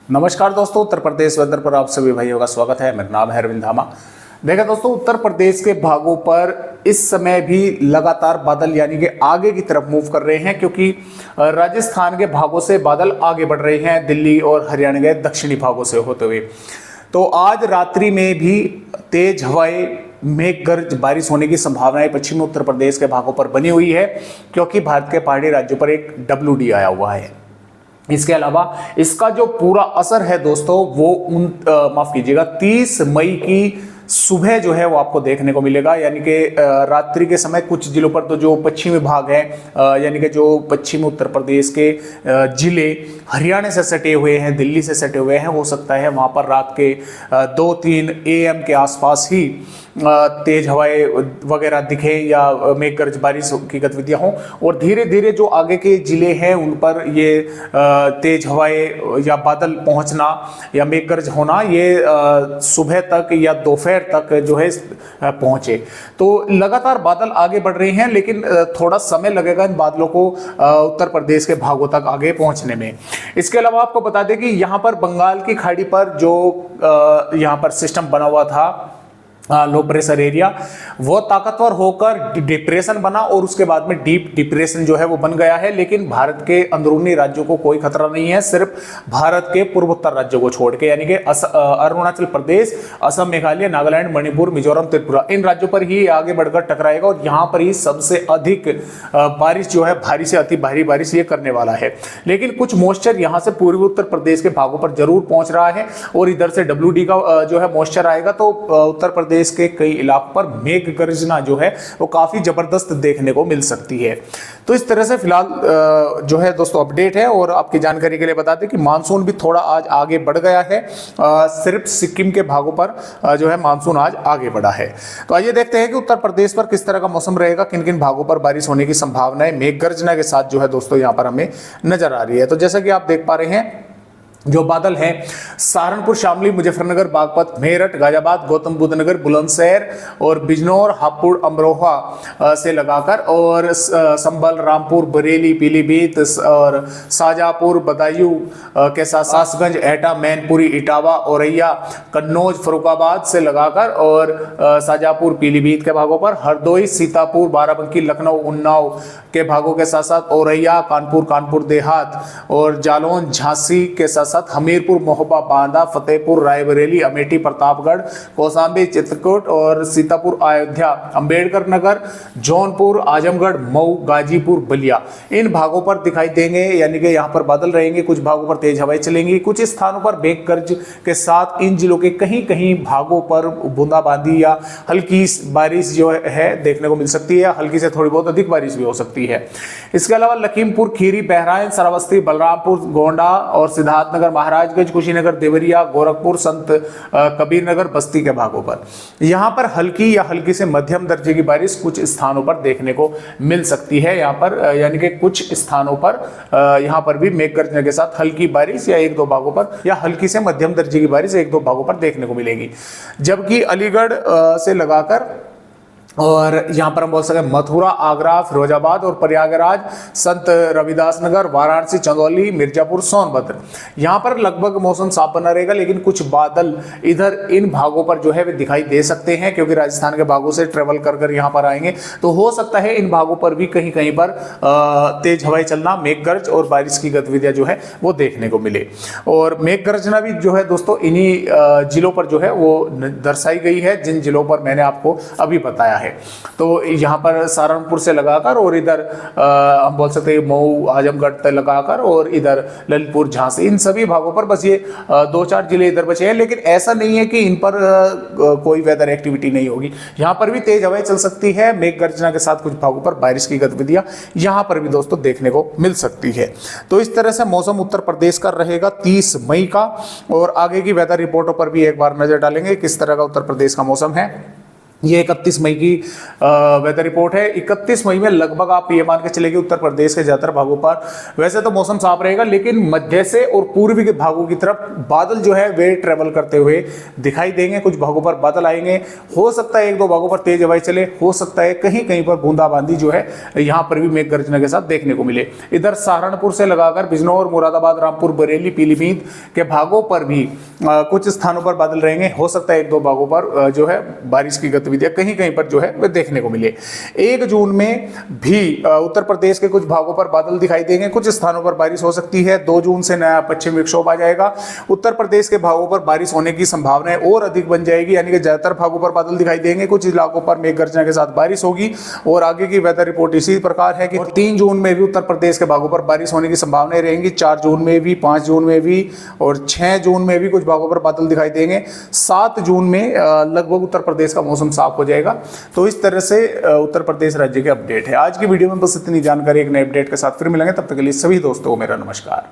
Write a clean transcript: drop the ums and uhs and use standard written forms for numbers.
नमस्कार दोस्तों, उत्तर प्रदेश वेदर पर आप सभी भाइयों का स्वागत है। मेरा नाम है अरविंद धामा। देखा दोस्तों, उत्तर प्रदेश के भागों पर इस समय भी लगातार बादल यानी कि आगे की तरफ मूव कर रहे हैं, क्योंकि राजस्थान के भागों से बादल आगे बढ़ रहे हैं दिल्ली और हरियाणा के दक्षिणी भागों से होते हुए। तो आज रात्रि में भी तेज हवाएं, मेघ गर्ज बारिश होने की संभावनाएं पश्चिमी उत्तर प्रदेश के भागों पर बनी हुई है, क्योंकि भारत के पहाड़ी राज्यों पर एक WD आया हुआ है। इसके अलावा इसका जो पूरा असर है दोस्तों वो माफ कीजिएगा 30 मई की सुबह जो है वो आपको देखने को मिलेगा, यानी कि रात्रि के समय कुछ जिलों पर तो जो पश्चिमी भाग है यानी कि जो पश्चिमी उत्तर प्रदेश के जिले हरियाणा से सटे हुए हैं, दिल्ली से सटे हुए हैं, हो सकता है वहां पर रात के 2-3 AM के आसपास ही तेज हवाएं वगैरह दिखे या मेघ गर्ज बारिश की गतिविधियां हों, और धीरे धीरे जो आगे के जिले हैं उन पर ये तेज हवाएं या बादल पहुंचना या मेघ गर्ज होना ये सुबह तक या दोपहर तक जो है पहुंचे। तो लगातार बादल आगे बढ़ रहे हैं, लेकिन थोड़ा समय लगेगा इन बादलों को उत्तर प्रदेश के भागों तक आगे पहुंचने में। इसके अलावा आपको बता दें कि यहाँ पर बंगाल की खाड़ी पर जो यहाँ पर सिस्टम बना हुआ था, लो प्रेशर एरिया, वो ताकतवर होकर डिप्रेशन बना और उसके बाद में डीप डिप्रेशन जो है वो बन गया है। लेकिन भारत के अंदरूनी राज्यों को कोई खतरा नहीं है, सिर्फ भारत के पूर्वोत्तर राज्यों को छोड़ के, यानी कि अरुणाचल प्रदेश, असम, मेघालय, नागालैंड, मणिपुर, मिजोरम, त्रिपुरा, इन राज्यों पर ही आगे बढ़कर टकराएगा और यहाँ पर ही सबसे अधिक बारिश जो है, भारी से अति भारी बारिश ये करने वाला है। लेकिन कुछ मॉइस्चर यहाँ से पूर्वी उत्तर प्रदेश के भागों पर जरूर पहुंच रहा है और इधर से WD का जो है मॉइस्चर आएगा, तो उत्तर प्रदेश के कई इलाकों पर मेघ गर्जना जो है वो काफी जबरदस्त देखने को मिल सकती है। तो इस तरह से फिलहाल जो है दोस्तों अपडेट है, और आपकी जानकारी के लिए बता दें कि मानसून भी थोड़ा आज आगे बढ़ गया है। सिर्फ सिक्किम के भागों पर जो है मानसून आज आगे बढ़ा है। तो आइए देखते हैं कि उत्तर प्रदेश पर किस तरह का मौसम रहेगा, किन किन भागों पर बारिश होने की संभावनाएं मेघ गर्जना के साथ जो है दोस्तों यहाँ पर हमें नजर आ रही है। तो जैसा कि आप देख पा रहे हैं, जो बादल हैं सहारनपुर, शामली, मुजफ्फरनगर, बागपत, मेरठ, गाजियाबाद, गौतम बुद्ध नगर, बुलंदशहर और बिजनौर, हापुड़, अमरोहा से लगाकर और संभल, रामपुर, बरेली, पीलीभीत और शाहजहांपुर, बदायूं के साथ सासगंज, एटा, मैनपुरी, इटावा, औरैया, कन्नौज, फरुखाबाद से लगाकर और शाहजहांपुर, पीलीभीत के भागों पर, हरदोई, सीतापुर, बाराबंकी, लखनऊ, उन्नाव के भागों के साथ साथ औरैया, कानपुर देहात और जालौन, झांसी के साथ साथ हमीरपुर, महोबा, बांदा, फतेहपुर, रायबरेली, अमेठी, प्रतापगढ़, कौशाम्बी, चित्रकूट और सीतापुर, अयोध्या, अंबेडकर नगर, जौनपुर, आजमगढ़, मऊ, गाजीपुर, बलिया, इन भागों पर दिखाई देंगे, यानी कि यहाँ पर बादल रहेंगे। कुछ भागों पर तेज हवाएं चलेंगी, कुछ स्थानों पर मेघ गर्ज के साथ इन जिलों के कहीं कहीं भागों पर बूंदाबांदी या हल्की बारिश जो है देखने को मिल सकती है। हल्की से थोड़ी बहुत अधिक बारिश भी हो सकती है। इसके अलावा लखीमपुर खीरी, बहराइच, श्रावस्ती, बलरामपुर, गोंडा और सिद्धार्थनगर, महाराजगंज, कुशीनगर, देवरिया, गोरखपुर, संत कबीर नगर, बस्ती के भागों पर यहां पर हल्की या हल्की से मध्यम दर्जे की बारिश कुछ स्थानों पर देखने को मिल सकती है। यहां पर यानी कि कुछ स्थानों पर यहां पर भी मेघ गर्जन के साथ हल्की बारिश या 1-2 भागों पर या हल्की से मध्यम दर्जे की बारिश 1-2 भागों पर देखने को मिलेगी। जबकि अलीगढ़ से लगाकर और यहाँ पर हम बोल सकते हैं मथुरा, आगरा, फिरोजाबाद और प्रयागराज, संत रविदास नगर, वाराणसी, चंदौली, मिर्जापुर, सोनभद्र, यहाँ पर लगभग मौसम साफ बना रहेगा। लेकिन कुछ बादल इधर इन भागों पर जो है वे दिखाई दे सकते हैं, क्योंकि राजस्थान के भागों से ट्रेवल कर कर यहाँ पर आएंगे, तो हो सकता है इन भागों पर भी कहीं कहीं पर तेज हवाएं चलना, मेघ गर्ज और बारिश की गतिविधियां जो है वो देखने को मिले। और मेघ गर्जना भी जो है दोस्तों इन्हीं जिलों पर जो है वो दर्शाई गई है, जिन जिलों पर मैंने आपको अभी बताया है। तो यहाँ पर सहारनपुर से लगाकर और इधर हम बोल सकते हैं मऊ, आजमगढ़ तक लगाकर और इधर ललितपुर, झांसी, इन सभी भागों पर बस ये 2-4 जिले इधर बचे हैं। लेकिन ऐसा नहीं है कि इन पर कोई वेदर एक्टिविटी नहीं होगी, यहाँ पर भी तेज हवाएं चल सकती है। मेघ गर्जना के साथ कुछ भागों पर बारिश की गतिविधियां यहाँ पर भी दोस्तों देखने को मिल सकती है। तो इस तरह से मौसम उत्तर प्रदेश का रहेगा 30 मई का, और आगे की वेदर रिपोर्टों पर भी एक बार नजर डालेंगे किस तरह का उत्तर प्रदेश का मौसम है। ये 31 मई की वेदर रिपोर्ट है। 31 मई में लगभग आप ये मान के चलेंगे उत्तर प्रदेश के ज्यादातर भागों पर वैसे तो मौसम साफ रहेगा, लेकिन मध्य से और पूर्वी के भागों की तरफ बादल जो है वे ट्रेवल करते हुए दिखाई देंगे। कुछ भागों पर बादल आएंगे, हो सकता है एक दो भागों पर तेज हवाएं चले, हो सकता है कहीं कहीं पर बूंदाबांदी जो है यहाँ पर भी मेघ गर्जना के साथ देखने को मिले। इधर सहारनपुर से लगाकर बिजनौर, मुरादाबाद, रामपुर, बरेली, पीलीभीत के भागों पर भी कुछ स्थानों पर बादल रहेंगे। हो सकता है एक दो भागों पर जो है बारिश की गतिविधियां कहीं कहीं पर जो है वे देखने को मिले। 1 जून में भी उत्तर प्रदेश के कुछ भागों पर बादल दिखाई देंगे, कुछ स्थानों पर बारिश हो सकती है। 2 जून से नया पश्चिमी विक्षोभ आ जाएगा, उत्तर प्रदेश के भागों पर बारिश होने की संभावना और अधिक बन जाएगी, यानी कि ज्यादातर भागों पर बादल दिखाई देंगे, कुछ इलाकों पर मेघ गर्जना के साथ बारिश होगी। और आगे की वेदर रिपोर्ट इसी प्रकार है कि 3 जून में भी उत्तर प्रदेश के भागों पर बारिश होने की संभावनाएं रहेंगी, 4 जून में भी, 5 जून में भी और 6 जून में भी कुछ भागों पर बादल दिखाई देंगे। 7 जून में लगभग उत्तर प्रदेश का मौसम साफ हो जाएगा। तो इस तरह से उत्तर प्रदेश राज्य के अपडेट है। आज की वीडियो में बस इतनी जानकारी, एक नए अपडेट के साथ फिर मिलेंगे, तब तक के लिए सभी दोस्तों को मेरा नमस्कार।